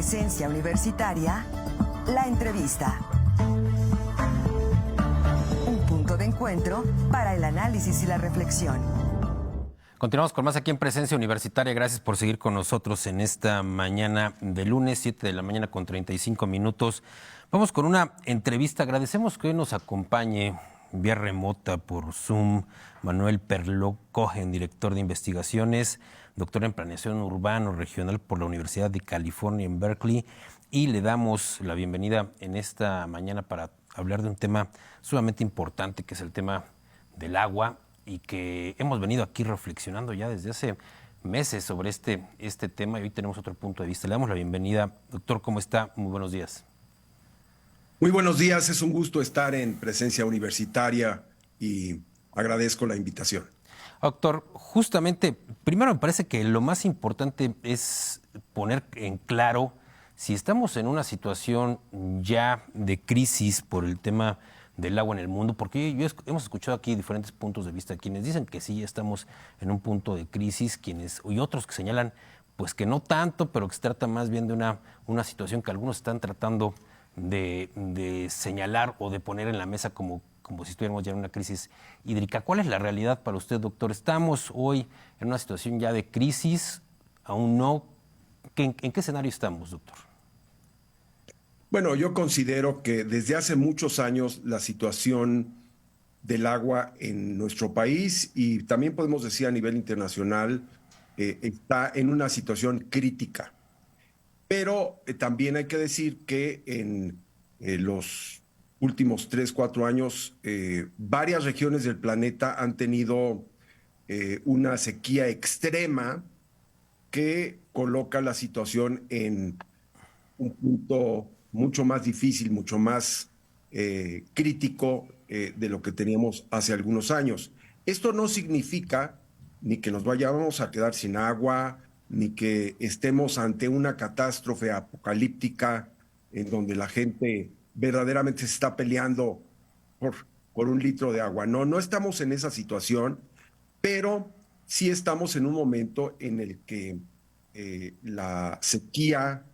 Presencia Universitaria, la entrevista. Un punto de encuentro para el análisis y la reflexión. Continuamos con más aquí en Presencia Universitaria. Gracias por seguir con nosotros en esta mañana de lunes, 7 de la mañana con 35 minutos. Vamos con una entrevista. Agradecemos que hoy nos acompañe vía remota por Zoom Manuel Perló Cohen, director de investigaciones, doctor en planeación urbano regional por la Universidad de California en Berkeley. Y le damos la bienvenida en esta mañana para hablar de un tema sumamente importante, que es el tema del agua, y que hemos venido aquí reflexionando ya desde hace meses sobre este tema, y hoy tenemos otro punto de vista. Le damos la bienvenida. Doctor, ¿cómo está? Muy buenos días. Muy buenos días, es un gusto estar en Presencia Universitaria y agradezco la invitación. Doctor, justamente, primero me parece que lo más importante es poner en claro si estamos en una situación ya de crisis por el tema del agua en el mundo, porque hemos escuchado aquí diferentes puntos de vista, quienes dicen que sí, estamos en un punto de crisis, y otros que señalan pues que no tanto, pero que se trata más bien de una situación que algunos están tratando de señalar o de poner en la mesa como si estuviéramos ya en una crisis hídrica. ¿Cuál es la realidad para usted, doctor? ¿Estamos hoy en una situación ya de crisis? ¿Aún no? ¿En qué escenario estamos, doctor? Bueno, yo considero que desde hace muchos años la situación del agua en nuestro país, y también podemos decir a nivel internacional, está en una situación crítica. Pero también hay que decir que en los últimos 3, 4 años, varias regiones del planeta han tenido una sequía extrema que coloca la situación en un punto mucho más difícil, mucho más crítico de lo que teníamos hace algunos años. Esto no significa ni que nos vayamos a quedar sin agua, ni que estemos ante una catástrofe apocalíptica en donde la gente verdaderamente se está peleando por un litro de agua. No, no estamos en esa situación, pero sí estamos en un momento en el que la sequía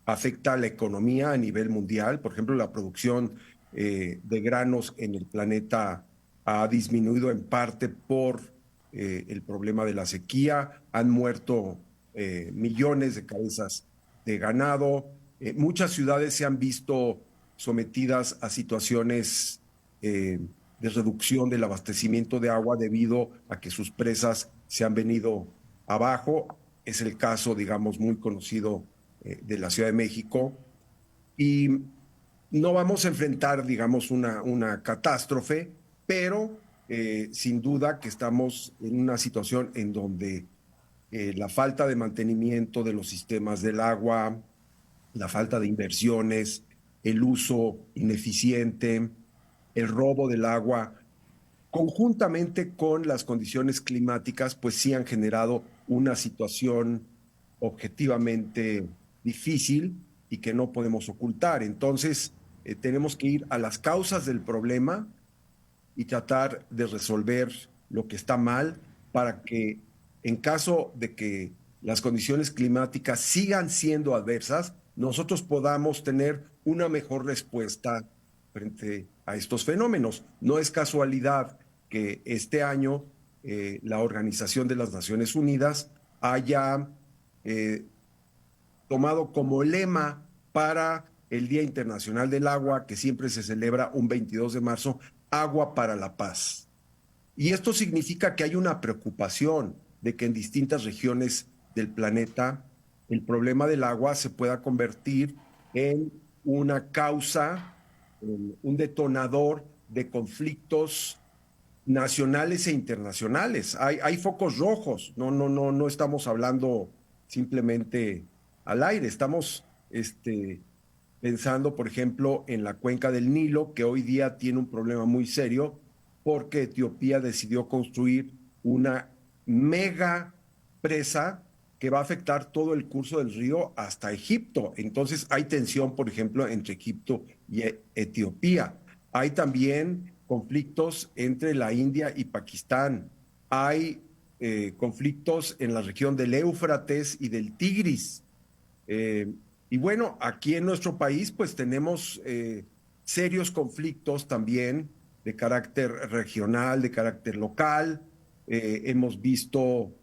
afecta a la economía a nivel mundial. Por ejemplo, la producción de granos en el planeta ha disminuido en parte por el problema de la sequía. Han muerto millones de cabezas de ganado. Muchas ciudades se han visto sometidas a situaciones de reducción del abastecimiento de agua debido a que sus presas se han venido abajo. Es el caso, digamos, muy conocido de la Ciudad de México. Y no vamos a enfrentar, digamos, una catástrofe, pero sin duda que estamos en una situación en donde la falta de mantenimiento de los sistemas del agua, la falta de inversiones, el uso ineficiente, el robo del agua, conjuntamente con las condiciones climáticas, pues sí han generado una situación objetivamente difícil y que no podemos ocultar. Entonces, tenemos que ir a las causas del problema y tratar de resolver lo que está mal para que en caso de que las condiciones climáticas sigan siendo adversas, nosotros podamos tener una mejor respuesta frente a estos fenómenos. No es casualidad que este año la Organización de las Naciones Unidas haya tomado como lema para el Día Internacional del Agua, que siempre se celebra un 22 de marzo, Agua para la Paz. Y esto significa que hay una preocupación de que en distintas regiones del planeta el problema del agua se pueda convertir en una causa, en un detonador de conflictos nacionales e internacionales. Hay focos rojos, no estamos hablando simplemente al aire, estamos pensando, por ejemplo, en la cuenca del Nilo, que hoy día tiene un problema muy serio porque Etiopía decidió construir una mega presa que va a afectar todo el curso del río hasta Egipto. Entonces hay tensión, por ejemplo, entre Egipto y Etiopía. Hay también conflictos entre la India y Pakistán. Hay conflictos en la región del Éufrates y del Tigris. Y bueno, aquí en nuestro país pues tenemos serios conflictos también de carácter regional, de carácter local. Hemos visto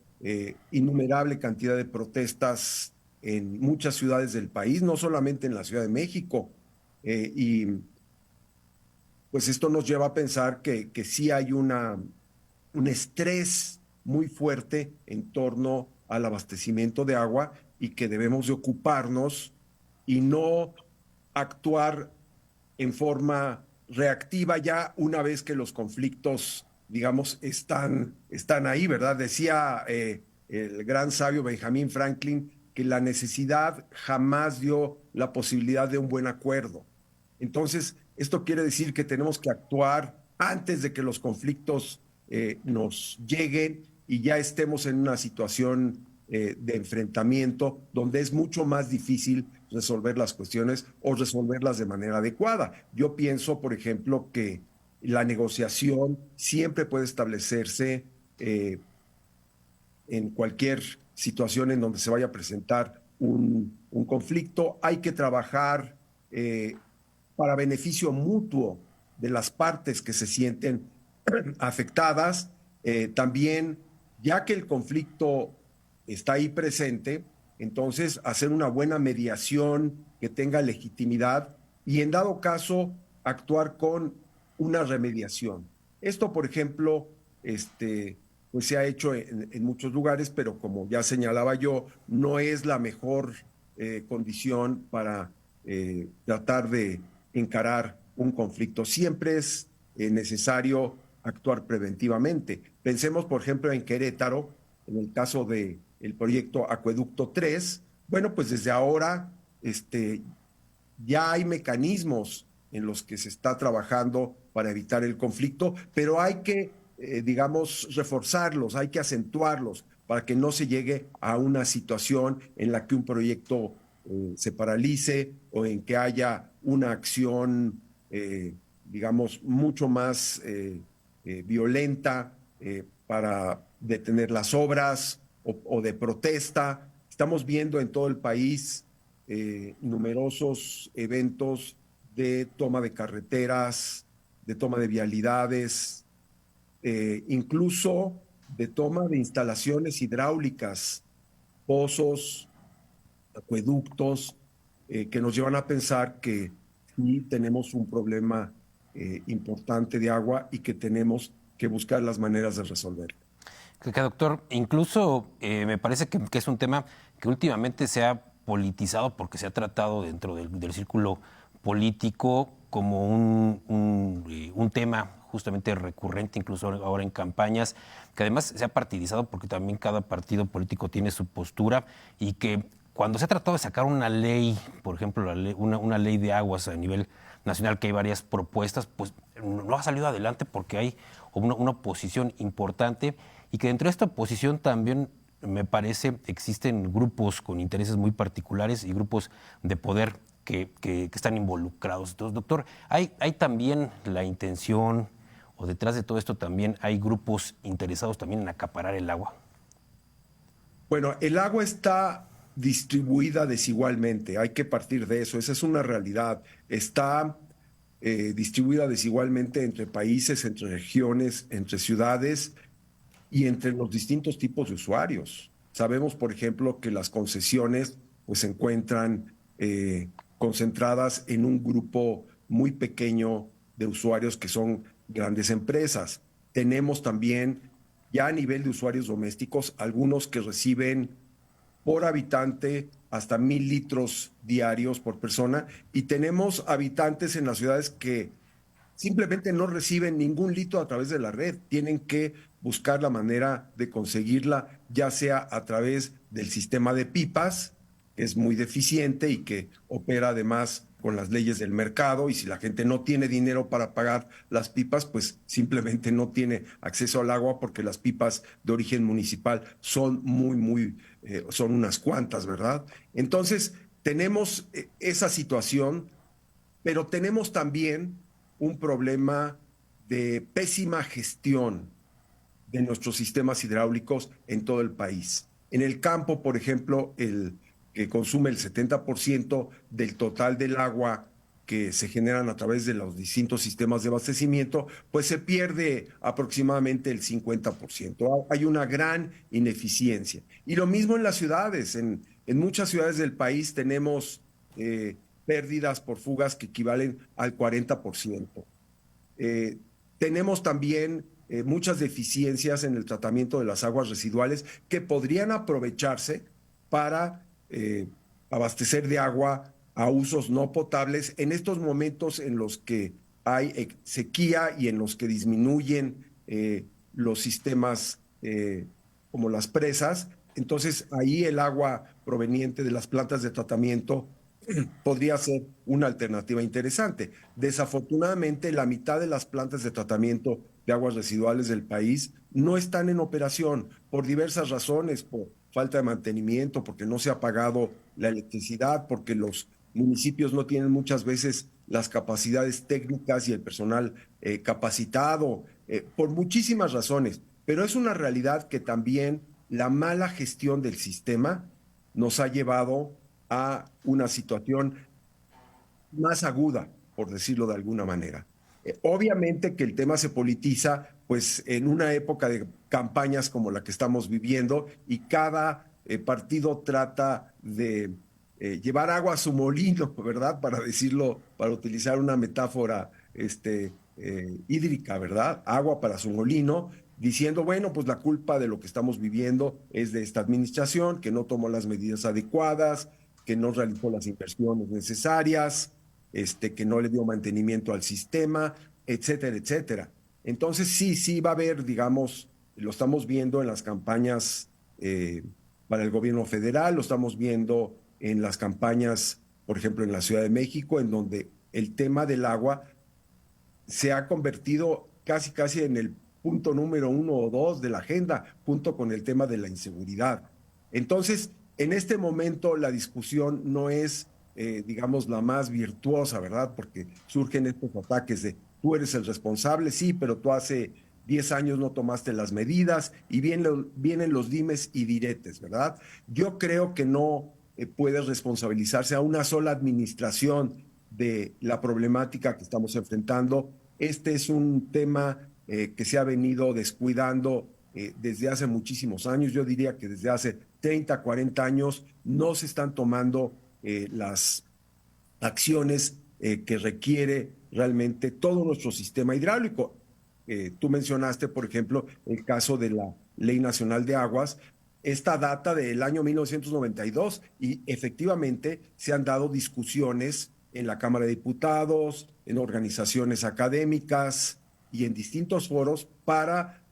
innumerable cantidad de protestas en muchas ciudades del país, no solamente en la Ciudad de México. Y pues esto nos lleva a pensar que sí hay un estrés muy fuerte en torno al abastecimiento de agua y que debemos de ocuparnos y no actuar en forma reactiva ya una vez que los conflictos, digamos, están ahí, ¿verdad? Decía el gran sabio Benjamin Franklin que la necesidad jamás dio la posibilidad de un buen acuerdo. Entonces, esto quiere decir que tenemos que actuar antes de que los conflictos nos lleguen y ya estemos en una situación de enfrentamiento donde es mucho más difícil resolver las cuestiones o resolverlas de manera adecuada. Yo pienso, por ejemplo, que la negociación siempre puede establecerse en cualquier situación en donde se vaya a presentar un conflicto. Hay que trabajar para beneficio mutuo de las partes que se sienten afectadas. También, ya que el conflicto está ahí presente, entonces hacer una buena mediación que tenga legitimidad y en dado caso actuar con una remediación. Esto, por ejemplo, pues se ha hecho en muchos lugares, pero como ya señalaba yo, no es la mejor condición para tratar de encarar un conflicto. Siempre es necesario actuar preventivamente. Pensemos, por ejemplo, en Querétaro, en el caso del proyecto Acueducto 3. Bueno, pues desde ahora ya hay mecanismos en los que se está trabajando para evitar el conflicto, pero hay que, digamos, reforzarlos, hay que acentuarlos para que no se llegue a una situación en la que un proyecto se paralice o en que haya una acción, digamos, mucho más violenta para detener las obras o de protesta. Estamos viendo en todo el país numerosos eventos de toma de carreteras, de toma de vialidades, incluso de toma de instalaciones hidráulicas, pozos, acueductos, que nos llevan a pensar que sí tenemos un problema importante de agua y que tenemos que buscar las maneras de resolverlo. Que, doctor, incluso me parece que es un tema que últimamente se ha politizado porque se ha tratado dentro del círculo político como un tema justamente recurrente, incluso ahora en campañas, que además se ha partidizado porque también cada partido político tiene su postura y que cuando se ha tratado de sacar una ley, por ejemplo, una ley de aguas a nivel nacional, que hay varias propuestas, pues no ha salido adelante porque hay una oposición importante y que dentro de esta oposición también me parece existen grupos con intereses muy particulares y grupos de poder que están involucrados. Entonces, doctor, ¿hay también la intención o detrás de todo esto también hay grupos interesados también en acaparar el agua? Bueno, el agua está distribuida desigualmente, hay que partir de eso, esa es una realidad. Está distribuida desigualmente entre países, entre regiones, entre ciudades y entre los distintos tipos de usuarios. Sabemos, por ejemplo, que las concesiones pues, se encuentran concentradas en un grupo muy pequeño de usuarios que son grandes empresas. Tenemos también, ya a nivel de usuarios domésticos, algunos que reciben por habitante hasta 1,000 litros diarios por persona, y tenemos habitantes en las ciudades que simplemente no reciben ningún litro a través de la red. Tienen que buscar la manera de conseguirla, ya sea a través del sistema de pipas, que es muy deficiente y que opera además con las leyes del mercado, y si la gente no tiene dinero para pagar las pipas, pues simplemente no tiene acceso al agua porque las pipas de origen municipal son son unas cuantas, ¿verdad? Entonces, tenemos esa situación, pero tenemos también un problema de pésima gestión de nuestros sistemas hidráulicos en todo el país. En el campo, por ejemplo, el que consume el 70% del total del agua que se generan a través de los distintos sistemas de abastecimiento, pues se pierde aproximadamente el 50%. Hay una gran ineficiencia. Y lo mismo en las ciudades. En muchas ciudades del país tenemos pérdidas por fugas que equivalen al 40%. Tenemos también muchas deficiencias en el tratamiento de las aguas residuales que podrían aprovecharse para abastecer de agua a usos no potables en estos momentos en los que hay sequía y en los que disminuyen los sistemas como las presas. Entonces, ahí el agua proveniente de las plantas de tratamiento podría ser una alternativa interesante. Desafortunadamente, la mitad de las plantas de tratamiento de aguas residuales del país no están en operación por diversas razones, por falta de mantenimiento, porque no se ha pagado la electricidad, porque los municipios no tienen muchas veces las capacidades técnicas y el personal capacitado, por muchísimas razones. Pero es una realidad que también la mala gestión del sistema nos ha llevado a una situación más aguda, por decirlo de alguna manera. Obviamente que el tema se politiza, pues en una época de campañas como la que estamos viviendo y cada partido trata de llevar agua a su molino, ¿verdad? Para decirlo, para utilizar una metáfora hídrica, ¿verdad? Agua para su molino, diciendo, bueno, pues la culpa de lo que estamos viviendo es de esta administración, que no tomó las medidas adecuadas, que no realizó las inversiones necesarias, que no le dio mantenimiento al sistema, etcétera, etcétera. Entonces, sí va a haber, digamos, lo estamos viendo en las campañas para el gobierno federal, lo estamos viendo en las campañas, por ejemplo, en la Ciudad de México, en donde el tema del agua se ha convertido casi en el punto número 1 o 2 de la agenda, junto con el tema de la inseguridad. Entonces, en este momento la discusión no es, digamos, la más virtuosa, ¿verdad? Porque surgen estos ataques de tú eres el responsable, sí, pero tú hace 10 años no tomaste las medidas y vienen los dimes y diretes, ¿verdad? Yo creo que no puede responsabilizarse a una sola administración de la problemática que estamos enfrentando. Este es un tema que se ha venido descuidando desde hace muchísimos años. Yo diría que desde hace 30, 40 años no se están tomando las acciones que requiere realmente todo nuestro sistema hidráulico. Tú mencionaste, por ejemplo, el caso de la Ley Nacional de Aguas. Esta data del año 1992 y efectivamente se han dado discusiones en la Cámara de Diputados, en organizaciones académicas y en distintos foros para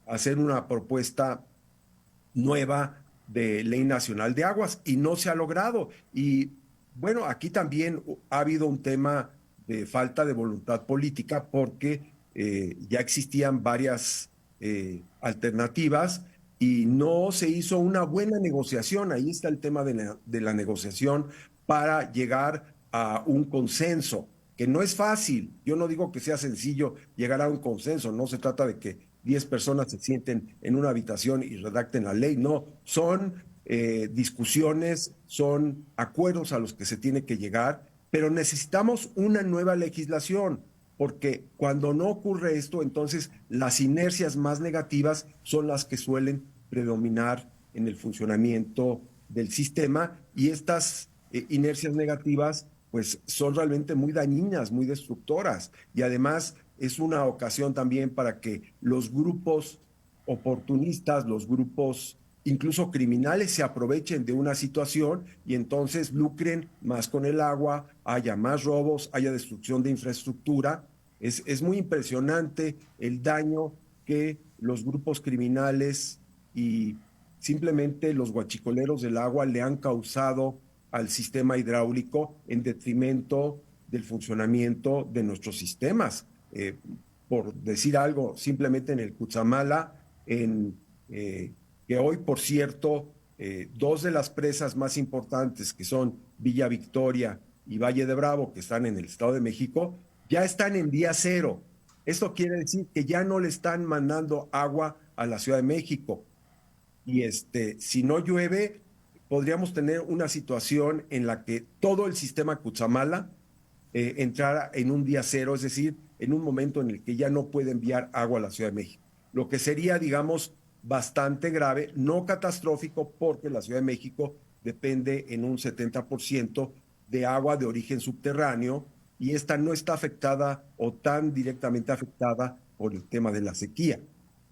hacer una propuesta nueva de Ley Nacional de Aguas y no se ha logrado. Y bueno, aquí también ha habido un tema de falta de voluntad política porque ya existían varias alternativas y no se hizo una buena negociación. Ahí está el tema de la negociación para llegar a un consenso, que no es fácil. Yo no digo que sea sencillo llegar a un consenso, no se trata de que 10 personas se sienten en una habitación y redacten la ley, no, son discusiones, son acuerdos a los que se tiene que llegar, pero necesitamos una nueva legislación, porque cuando no ocurre esto, entonces las inercias más negativas son las que suelen predominar en el funcionamiento del sistema y estas inercias negativas pues son realmente muy dañinas, muy destructoras y además es una ocasión también para que los grupos oportunistas, los grupos incluso criminales se aprovechen de una situación y entonces lucren más con el agua, haya más robos, haya destrucción de infraestructura. Es muy impresionante el daño que los grupos criminales y simplemente los guachicoleros del agua le han causado al sistema hidráulico en detrimento del funcionamiento de nuestros sistemas. Por decir algo, simplemente en el Cutzamala, que hoy, por cierto, dos de las presas más importantes, que son Villa Victoria y Valle de Bravo, que están en el Estado de México, ya están en día cero. Esto quiere decir que ya no le están mandando agua a la Ciudad de México. Y si no llueve, podríamos tener una situación en la que todo el sistema Cutzamala entrara en un día cero, es decir, en un momento en el que ya no puede enviar agua a la Ciudad de México. Lo que sería, digamos, bastante grave, no catastrófico, porque la Ciudad de México depende en un 70% de agua de origen subterráneo y esta no está afectada o tan directamente afectada por el tema de la sequía.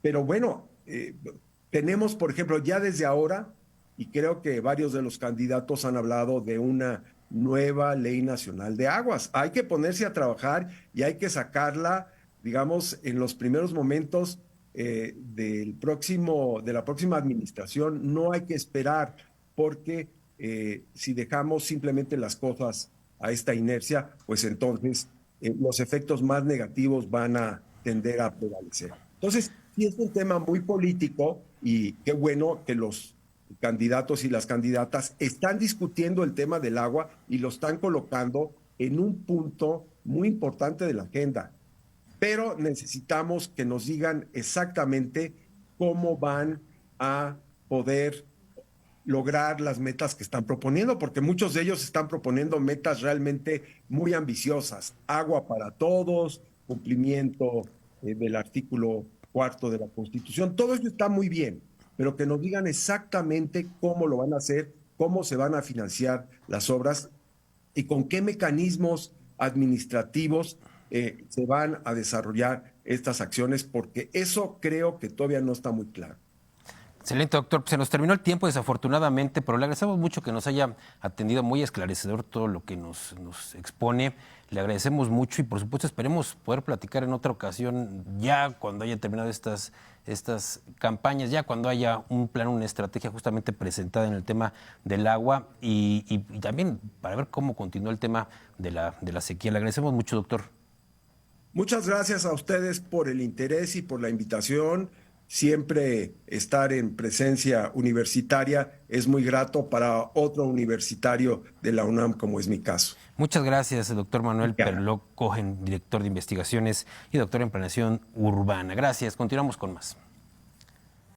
Pero bueno, tenemos, por ejemplo, ya desde ahora, y creo que varios de los candidatos han hablado de una nueva ley nacional de aguas. Hay que ponerse a trabajar y hay que sacarla, digamos, en los primeros momentos de la próxima administración. No hay que esperar, porque si dejamos simplemente las cosas a esta inercia, pues entonces los efectos más negativos van a tender a prevalecer. Entonces, sí es un tema muy político y qué bueno que los candidatos y las candidatas están discutiendo el tema del agua y lo están colocando en un punto muy importante de la agenda. Pero necesitamos que nos digan exactamente cómo van a poder lograr las metas que están proponiendo, porque muchos de ellos están proponiendo metas realmente muy ambiciosas. Agua para todos, cumplimiento del artículo 4 de la Constitución. Todo eso está muy bien, pero que nos digan exactamente cómo lo van a hacer, cómo se van a financiar las obras y con qué mecanismos administrativos se van a desarrollar estas acciones, porque eso creo que todavía no está muy claro. Excelente, doctor. Se nos terminó el tiempo, desafortunadamente, pero le agradecemos mucho que nos haya atendido, muy esclarecedor todo lo que nos expone. Le agradecemos mucho y, por supuesto, esperemos poder platicar en otra ocasión, ya cuando haya terminado estas campañas, ya cuando haya un plan, una estrategia justamente presentada en el tema del agua y también para ver cómo continúa el tema de la sequía. Le agradecemos mucho, doctor. Muchas gracias a ustedes por el interés y por la invitación. Siempre estar en presencia universitaria es muy grato para otro universitario de la UNAM, como es mi caso. Muchas gracias, doctor Manuel Perló Cohen, director de investigaciones y doctor en planeación urbana. Gracias. Continuamos con más.